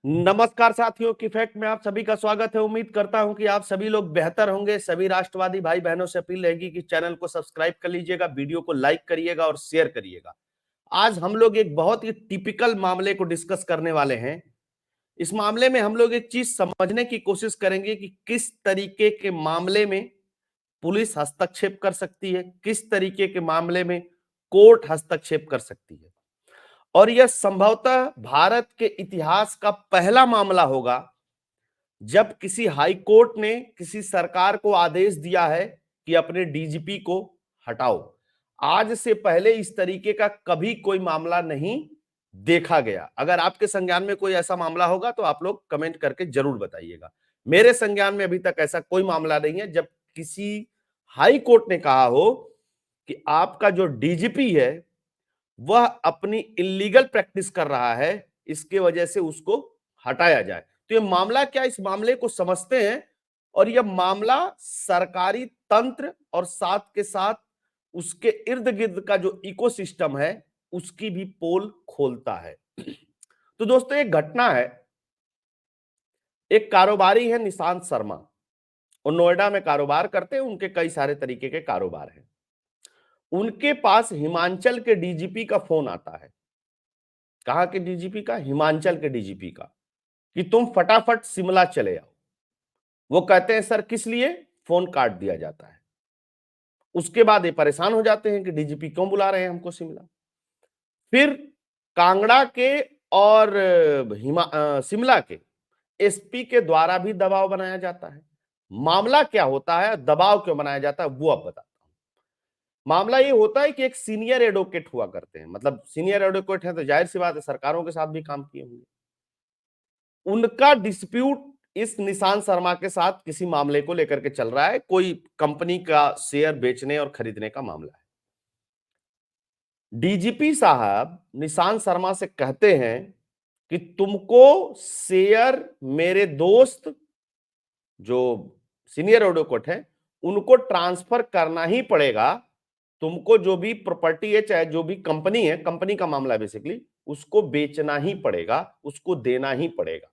नमस्कार साथियों, की फैक्ट में आप सभी का स्वागत है। उम्मीद करता हूं कि आप सभी लोग बेहतर होंगे। सभी राष्ट्रवादी भाई बहनों से अपील रहेगी कि चैनल को सब्सक्राइब कर लीजिएगा, वीडियो को लाइक करिएगा और शेयर करिएगा। आज हम लोग एक बहुत ही टिपिकल मामले को डिस्कस करने वाले हैं। इस मामले में हम लोग एक चीज समझने की कोशिश करेंगे कि किस तरीके के मामले में पुलिस हस्तक्षेप कर सकती है, किस तरीके के मामले में कोर्ट हस्तक्षेप कर सकती है। और यह संभवतः भारत के इतिहास का पहला मामला होगा जब किसी हाई कोर्ट ने किसी सरकार को आदेश दिया है कि अपने डीजीपी को हटाओ। आज से पहले इस तरीके का कभी कोई मामला नहीं देखा गया। अगर आपके संज्ञान में कोई ऐसा मामला होगा तो आप लोग कमेंट करके जरूर बताइएगा। मेरे संज्ञान में अभी तक ऐसा कोई मामला नहीं है जब किसी हाई कोर्ट ने कहा हो कि आपका जो डीजीपी है वह अपनी इलीगल प्रैक्टिस कर रहा है, इसके वजह से उसको हटाया जाए। तो ये मामला क्या, इस मामले को समझते हैं। और यह मामला सरकारी तंत्र और साथ के साथ उसके इर्द गिर्द का जो इकोसिस्टम है उसकी भी पोल खोलता है। तो दोस्तों, एक घटना है। एक कारोबारी है निशांत शर्मा, और नोएडा में कारोबार करते हैं। उनके कई सारे तरीके के कारोबार हैं। उनके पास हिमाचल के डीजीपी का फोन आता है। कहाँ के डीजीपी का? हिमाचल के डीजीपी का, कि तुम फटाफट शिमला चले आओ। वो कहते हैं सर किस लिए? फोन काट दिया जाता है। उसके बाद ये परेशान हो जाते हैं कि डीजीपी क्यों बुला रहे हैं हमको शिमला। फिर कांगड़ा के और शिमला के एसपी के द्वारा भी दबाव बनाया जाता है। मामला क्या होता है, दबाव क्यों बनाया जाता है, वो अब बताता हूं। मामला ये होता है कि एक सीनियर एडवोकेट हुआ करते हैं, मतलब सीनियर एडवोकेट है तो जाहिर सी बात है सरकारों के साथ भी काम किए होंगे। उनका डिस्प्यूट इस निशांत शर्मा के साथ किसी मामले को लेकर के चल रहा है। कोई कंपनी का शेयर बेचने और खरीदने का मामला है। डीजीपी साहब निशांत शर्मा से कहते हैं कि तुमको शेयर मेरे दोस्त जो सीनियर एडवोकेट है उनको ट्रांसफर करना ही पड़ेगा। तुमको जो भी प्रॉपर्टी है, चाहे जो भी कंपनी है, कंपनी का मामला है बेसिकली, उसको बेचना ही पड़ेगा, उसको देना ही पड़ेगा।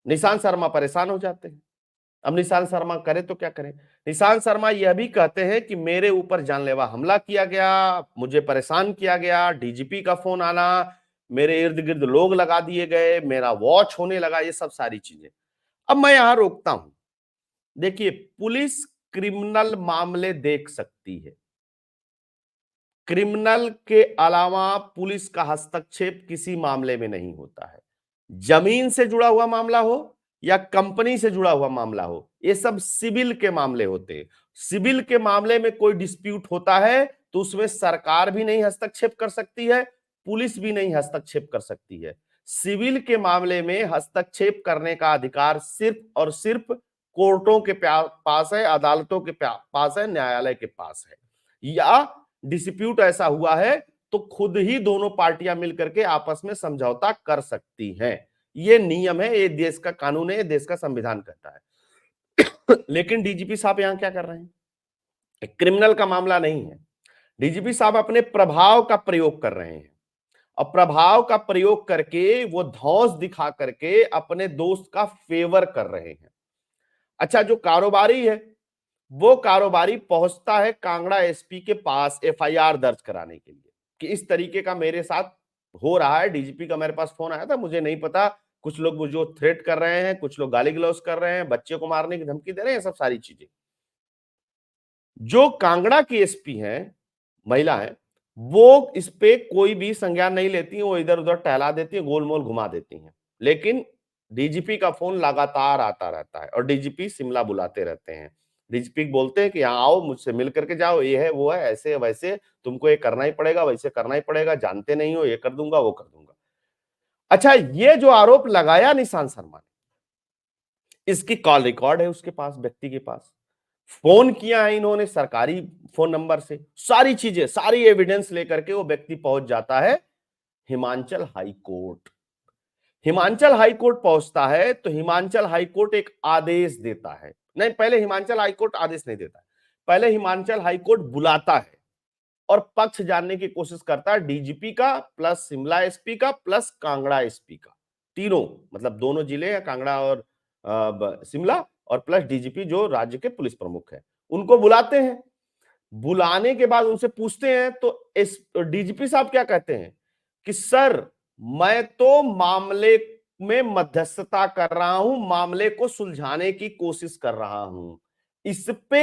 निशांत शर्मा परेशान हो जाते हैं। अब निशांत शर्मा करे तो क्या करें? निशांत शर्मा यह भी कहते हैं कि मेरे ऊपर जानलेवा हमला किया गया, मुझे परेशान किया गया, डीजीपी का फोन आना, मेरे इर्द गिर्द लोग लगा दिए गए, मेरा वॉच होने लगा, ये सब सारी चीजें। अब मैं यहां रोकता हूं। देखिए, पुलिस क्रिमिनल मामले देख सकती है। क्रिमिनल के अलावा पुलिस का हस्तक्षेप किसी मामले में नहीं होता है। जमीन से जुड़ा हुआ मामला हो या कंपनी से जुड़ा हुआ मामला हो, ये सब सिविल के मामले होते हैं। सिविल के मामले में कोई डिस्प्यूट होता है तो उसमें सरकार भी नहीं हस्तक्षेप कर सकती है, पुलिस भी नहीं हस्तक्षेप कर सकती है। सिविल के मामले में हस्तक्षेप करने का अधिकार सिर्फ और सिर्फ कोर्टों के पास है, अदालतों के पास है, न्यायालय के पास है। या डिस्प्यूट ऐसा हुआ है तो खुद ही दोनों पार्टियां मिलकर के आपस में समझौता कर सकती हैं। ये नियम है, ये देश का कानून है, ये देश का संविधान कहता है। लेकिन डीजीपी साहब यहां क्या कर रहे हैं? क्रिमिनल का मामला नहीं है। डीजीपी साहब अपने प्रभाव का प्रयोग कर रहे हैं, और प्रभाव का प्रयोग करके वो धौंस दिखा करके अपने दोस्त का फेवर कर रहे हैं। अच्छा, जो कारोबारी है वो कारोबारी पहुंचता है कांगड़ा एसपी के पास एफआईआर दर्ज कराने के लिए कि इस तरीके का मेरे साथ हो रहा है। डीजीपी का मेरे पास फोन आया था, मुझे नहीं पता, कुछ लोग मुझे थ्रेट कर रहे हैं, कुछ लोग गाली गलौज कर रहे हैं, बच्चे को मारने की धमकी दे रहे हैं, सब सारी चीजें। जो कांगड़ा की एसपी हैं, महिला है, वो इस पे कोई भी संज्ञान नहीं लेती हैं। वो इधर उधर टहला देती है, गोल मोल घुमा देती हैं। लेकिन डीजीपी का फोन लगातार आता रहता है और डीजीपी शिमला बुलाते रहते हैं। डीजीपी बोलते हैं कि यहाँ आओ, मुझसे मिल करके जाओ, ये है वो है, ऐसे वैसे, तुमको ये करना ही पड़ेगा, वैसे करना ही पड़ेगा, जानते नहीं हो, ये कर दूंगा वो कर दूंगा। अच्छा, ये जो आरोप लगाया निशांत शर्मा ने, इसकी कॉल रिकॉर्ड है उसके पास, व्यक्ति के पास। फोन किया है इन्होंने सरकारी फोन नंबर से, सारी चीजें, सारी एविडेंस लेकर के वो व्यक्ति पहुंच जाता है Himachal high court. Himachal high court पहुंचता है तो हिमाचल हाई कोर्ट एक आदेश देता है। नहीं, पहले हिमाचल हाई कोर्ट आदेश नहीं देता है, पहले हिमाचल हाई कोर्ट बुलाता है और पक्ष जानने की कोशिश करता है, डीजीपी का प्लस शिमला एसपी का प्लस कांगड़ा एसपी का। तीनों, मतलब दोनों जिले या कांगड़ा और शिमला, और प्लस डीजीपी जो राज्य के पुलिस प्रमुख है, उनको बुलाते हैं। बुलाने के बाद उनसे पूछते हैं तो इस डीजीपी साहब क्या कहते हैं कि सर, मैं तो मामले में मध्यस्थता कर रहा हूं, मामले को सुलझाने की कोशिश कर रहा हूं। इस पे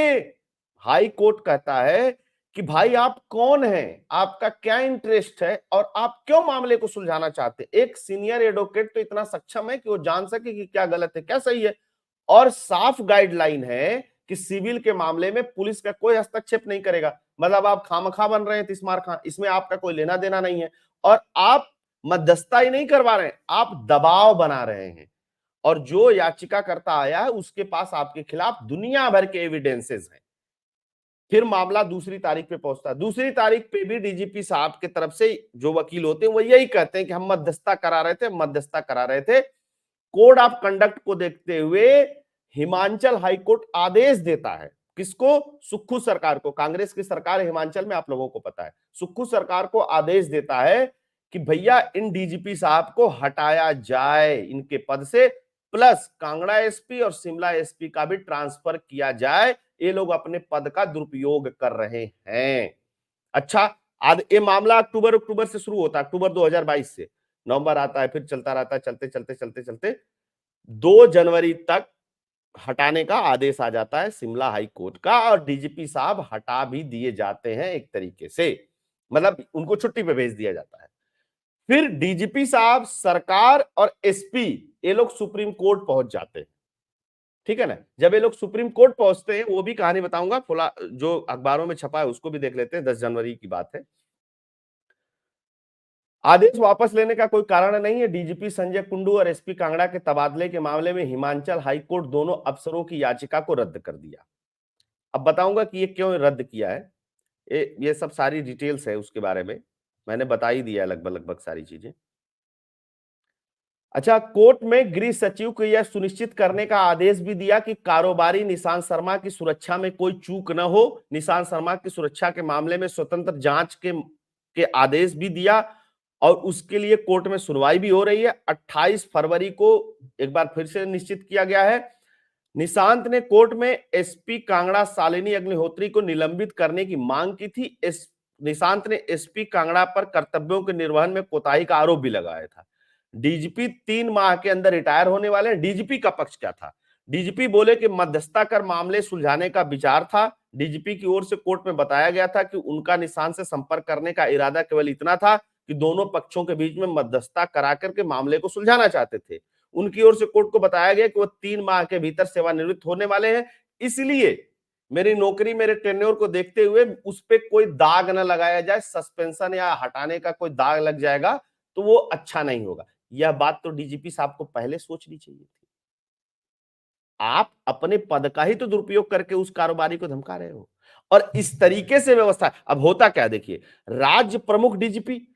हाई कोर्ट कहता है कि भाई आप कौन हैं, आपका क्या इंटरेस्ट है और आप क्यों मामले को सुलझाना चाहते हैं। एक सीनियर एडवोकेट तो इतना सक्षम है कि वो जान सके कि क्या गलत है क्या सही है, और साफ गाइडलाइन है कि सिविल के मामले में पुलिस का कोई हस्तक्षेप नहीं करेगा। मतलब आप खामखा बन रहे हैं तिस्मार खां, इसमें आपका कोई लेना देना नहीं है, और आप मध्यस्थता ही नहीं करवा रहे हैं, आप दबाव बना रहे हैं। और जो याचिकाकर्ता आया है उसके पास आपके खिलाफ दुनिया भर के एविडेंसेस हैं। फिर मामला दूसरी तारीख पे पहुंचता है। दूसरी तारीख पे भी डीजीपी साहब की तरफ से जो वकील होते हैं वो यही कहते हैं कि हम मध्यस्थता करा रहे थे, मध्यस्थता करा रहे थे। कोड ऑफ कंडक्ट को देखते हुए हिमाचल हाईकोर्ट आदेश देता है, किसको? सुक्खू सरकार को। कांग्रेस की सरकार है हिमाचल में, आप लोगों को पता है। सुक्खू सरकार को आदेश देता है कि भैया इन डीजीपी साहब को हटाया जाए इनके पद से, प्लस कांगड़ा एसपी और शिमला एसपी का भी ट्रांसफर किया जाए, ये लोग अपने पद का दुरुपयोग कर रहे हैं। अच्छा, आज ये मामला अक्टूबर अक्टूबर से शुरू होता है, अक्टूबर 2022 से नवंबर आता है, फिर चलता रहता है, चलते चलते चलते चलते 2 जनवरी तक हटाने का आदेश आ जाता है शिमला हाई कोर्ट का, और डीजीपी साहब हटा भी दिए जाते हैं एक तरीके से, मतलब उनको छुट्टी पे भेज दिया जाता है। फिर डीजीपी साहब, सरकार और एसपी, ये लोग सुप्रीम कोर्ट पहुंच जाते हैं। ठीक है ना? जब ये लोग सुप्रीम कोर्ट पहुंचते हैं, वो भी कहानी बताऊंगा, खुला जो अखबारों में छपा है उसको भी देख लेते हैं, 10 जनवरी की बात है। आदेश वापस लेने का कोई कारण नहीं है। डीजीपी संजय कुंडू और एसपी कांगड़ा के तबादले के मामले में हिमाचल हाईकोर्ट दोनों अफसरों की याचिका को रद्द कर दिया। अब बताऊंगा कि ये क्यों रद्द किया है, ये सब सारी डिटेल्स है उसके बारे में, मैंने बता ही दिया लगभग लगभग सारी चीजें। अच्छा, कोर्ट में गृह सचिव को यह सुनिश्चित करने का आदेश भी दिया कि कारोबारी निशांत शर्मा की सुरक्षा में कोई चूक न हो। निशांत शर्मा की सुरक्षा के मामले में स्वतंत्र जांच के आदेश भी दिया, और उसके लिए कोर्ट में सुनवाई भी हो रही है। 28 फरवरी को एक बार फिर से निश्चित किया गया है। निशांत ने कोर्ट में एसपी कांगड़ा शालिनी अग्निहोत्री को निलंबित करने की मांग की थी। निशांत ने एसपी कांगड़ा पर कर्तव्यों के निर्वहन में कोताही का आरोप भी लगाया था। डीजीपी 3 माह के अंदर रिटायर होने वाले हैं। डीजीपी का पक्ष क्या था? डीजीपी बोले कि मध्यस्थता कर मामले सुलझाने का विचार था। डीजीपी की ओर से कोर्ट में बताया गया था कि उनका निशांत से संपर्क करने का इरादा केवल इतना था कि दोनों पक्षों के बीच में मध्यस्थता करा करके मामले को सुलझाना चाहते थे। उनकी ओर से कोर्ट को बताया गया कि वो 3 माह के भीतर सेवानिवृत्त होने वाले हैं, इसलिए मेरी नौकरी, मेरे टेन्योर को देखते हुए उस पे कोई दाग न लगाया जाए, सस्पेंशन या हटाने का कोई दाग लग जाएगा तो वो अच्छा नहीं होगा। यह बात तो डीजीपी साहब को पहले सोचनी चाहिए थी। आप अपने पद का ही तो दुरुपयोग करके उस कारोबारी को धमका रहे हो, और इस तरीके से व्यवस्था। अब होता क्या, देखिए, राज्य प्रमुख डीजीपी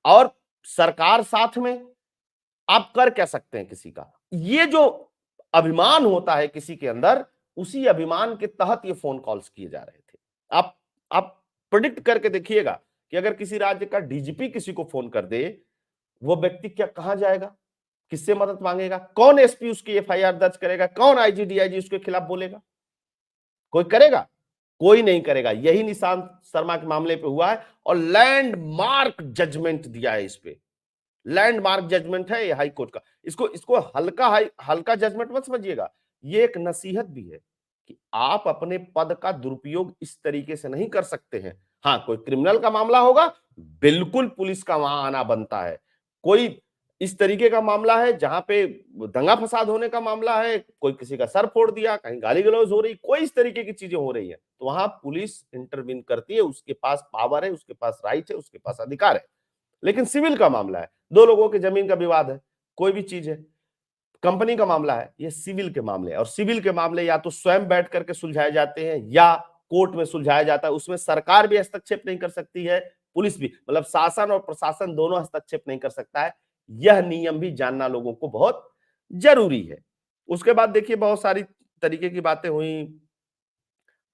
और सरकार साथ में, आप कर क्या सकते हैं किसी का? ये जो अभिमान होता है किसी के अंदर, उसी अभिमान के तहत ये फोन कॉल्स किए जा रहे थे। आप प्रेडिक्ट करके देखिएगा कि अगर किसी राज्य का डीजीपी किसी को फोन कर दे, वो व्यक्ति क्या कहां जाएगा, किससे मदद मांगेगा, कौन एसपी उसकी एफआईआर दर्ज करेगा, कौन आईजी डीआईजी उसके खिलाफ बोलेगा? कोई करेगा? कोई नहीं करेगा। यही निशांत शर्मा के मामले पे हुआ है, और लैंडमार्क जजमेंट दिया है इस पे। लैंडमार्क जजमेंट है ये हाई कोर्ट का। इसको इसको हल्का जजमेंट मत समझिएगा, ये एक नसीहत भी है कि आप अपने पद का दुरुपयोग इस तरीके से नहीं कर सकते हैं। हाँ, कोई क्रिमिनल का मामला होगा, बिल्कुल पुलिस का वहां आना बनता है। कोई इस तरीके का मामला है जहां पे दंगा फसाद होने का मामला है, कोई किसी का सर फोड़ दिया, कहीं गाली गलौज हो रही, कोई इस तरीके की चीजें हो रही है, तो वहां पुलिस इंटरवीन करती है, उसके पास पावर है, उसके पास राइट है, उसके पास अधिकार है। लेकिन सिविल का मामला है, 2 लोगों के जमीन का विवाद है, कोई भी चीज है, कंपनी का मामला है, ये सिविल के मामले हैं। और सिविल के मामले या तो स्वयं बैठ करके सुलझाए जाते हैं या कोर्ट में सुलझाया जाता है। उसमें सरकार भी हस्तक्षेप नहीं कर सकती है, पुलिस भी, मतलब शासन और प्रशासन दोनों हस्तक्षेप नहीं कर सकता है। यह नियम भी जानना लोगों को बहुत जरूरी है। उसके बाद देखिए, बहुत सारी तरीके की बातें हुई,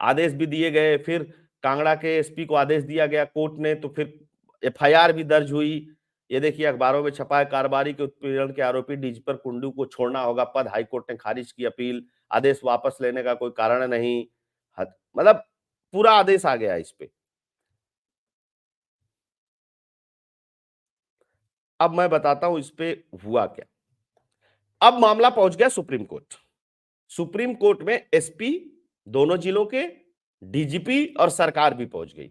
आदेश भी दिए गए। फिर कांगड़ा के एसपी को आदेश दिया गया कोर्ट ने, तो फिर एफआईआर भी दर्ज हुई। ये देखिए अखबारों में छपा है, कारोबारी के उत्पीड़न के आरोपी डीजी पर कुंडू को छोड़ना होगा पद, हाईकोर्ट ने खारिज की अपील, आदेश वापस लेने का कोई कारण नहीं। मतलब पूरा आदेश आ गया इस पे। अब मैं बताता हूं इस पे हुआ क्या। अब मामला पहुंच गया सुप्रीम कोर्ट। सुप्रीम कोर्ट में एसपी दोनों जिलों के, डीजीपी और सरकार भी पहुंच गई।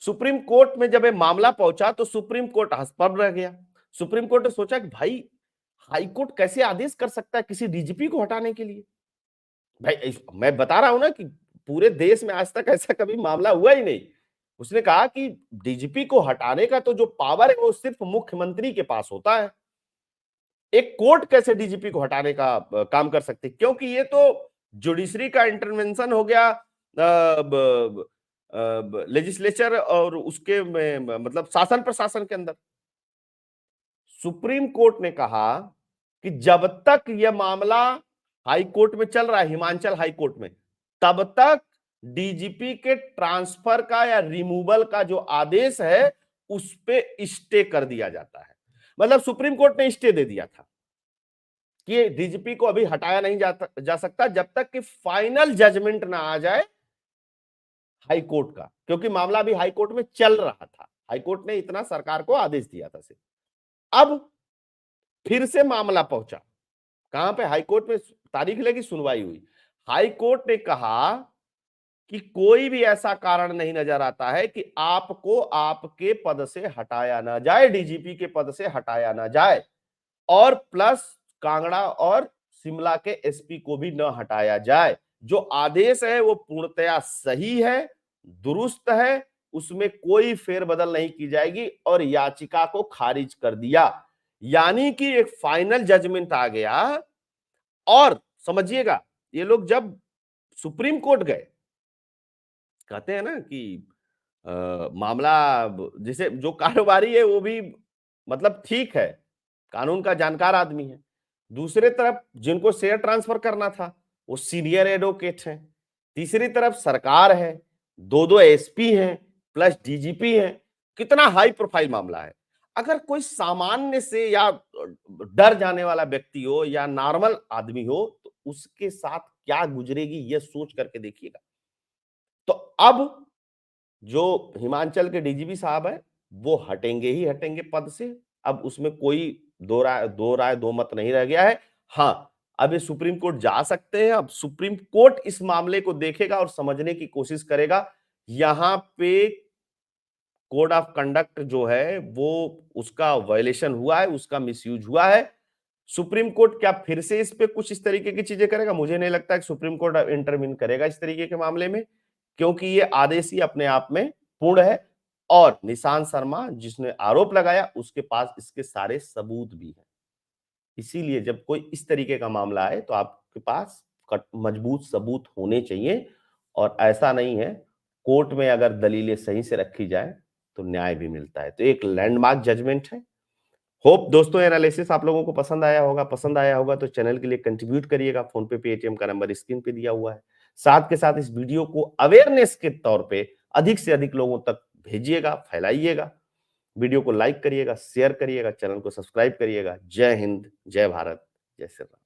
सुप्रीम कोर्ट में जब ये मामला पहुंचा तो सुप्रीम कोर्ट हस्तक्षेप रह गया। सुप्रीम कोर्ट ने सोचा कि भाई हाई कोर्ट कैसे आदेश कर सकता है किसी डीजीपी को हटाने के लिए। भाई मैं बता रहा हूं ना कि पूरे देश में आज तक ऐसा कभी मामला हुआ ही नहीं। उसने कहा कि डीजीपी को हटाने का तो जो पावर है वो सिर्फ मुख्यमंत्री के पास होता है। एक कोर्ट कैसे डीजीपी को हटाने का काम कर सकती, क्योंकि ये तो जुडिशरी का इंटरवेंशन हो गया लेजिस्लेचर और उसके में मतलब शासन प्रशासन के अंदर। सुप्रीम कोर्ट ने कहा कि जब तक यह मामला हाई कोर्ट में चल रहा है, हिमाचल हाई कोर्ट में, तब तक डीजीपी के ट्रांसफर का या रिमूवल का जो आदेश है उस पे स्टे कर दिया जाता है। मतलब सुप्रीम कोर्ट ने स्टे दे दिया था कि डीजीपी को अभी हटाया नहीं जा सकता जब तक कि फाइनल जजमेंट ना आ जाए हाई कोर्ट का, क्योंकि मामला अभी हाई कोर्ट में चल रहा था। हाई कोर्ट ने इतना सरकार को आदेश दिया था सिर्फ। अब फिर से मामला पहुंचा कहां पे, हाई कोर्ट में। तारीख लगी, सुनवाई हुई। हाई कोर्ट ने कहा कि कोई भी ऐसा कारण नहीं नजर आता है कि आपको आपके पद से हटाया ना जाए, डीजीपी के पद से हटाया ना जाए, और प्लस कांगड़ा और शिमला के एसपी को भी न हटाया जाए। जो आदेश है वो पूर्णतया सही है, दुरुस्त है, उसमें कोई फेरबदल नहीं की जाएगी, और याचिका को खारिज कर दिया। यानी कि एक फाइनल जजमेंट आ गया। और समझिएगा, ये लोग जब सुप्रीम कोर्ट गए, कहते हैं ना कि मामला जिसे जो कारोबारी है वो भी मतलब ठीक है, कानून का जानकार आदमी है। दूसरे तरफ जिनको शेयर ट्रांसफर करना था वो सीनियर एडवोकेट हैं। तीसरी तरफ सरकार है, दो दो एसपी हैं प्लस डीजीपी हैं। कितना हाई प्रोफाइल मामला है। अगर कोई सामान्य से या डर जाने वाला व्यक्ति हो या नॉर्मल आदमी हो तो उसके साथ क्या गुजरेगी ये सोच करके देखिएगा। तो अब जो हिमाचल के डीजीपी साहब है वो हटेंगे ही हटेंगे पद से। अब उसमें कोई दो मत नहीं रह गया है। हाँ, अब ये सुप्रीम कोर्ट जा सकते हैं। अब सुप्रीम कोर्ट इस मामले को देखेगा और समझने की कोशिश करेगा। यहां पे कोड ऑफ कंडक्ट जो है वो उसका वायलेशन हुआ है, उसका मिसयूज हुआ है। सुप्रीम कोर्ट क्या फिर से इस पे कुछ इस तरीके की चीजें करेगा? मुझे नहीं लगता कि सुप्रीम कोर्ट इंटरवीन करेगा इस तरीके के मामले में, क्योंकि ये आदेश ही अपने आप में पूर्ण है। और निशांत शर्मा जिसने आरोप लगाया उसके पास इसके सारे सबूत भी हैं। इसीलिए जब कोई इस तरीके का मामला आए तो आपके पास मजबूत सबूत होने चाहिए। और ऐसा नहीं है, कोर्ट में अगर दलीलें सही से रखी जाए तो न्याय भी मिलता है। तो एक लैंडमार्क जजमेंट है। होप दोस्तों एनालिसिस आप लोगों को पसंद आया होगा तो चैनल के लिए कंट्रीब्यूट करिएगा। फोन पे पेटीएम का नंबर स्क्रीन पे दिया हुआ है। साथ के साथ इस वीडियो को अवेयरनेस के तौर पे अधिक से अधिक लोगों तक भेजिएगा, फैलाइएगा। वीडियो को लाइक करिएगा, शेयर करिएगा, चैनल को सब्सक्राइब करिएगा। जय हिंद, जय भारत, जय श्री राम।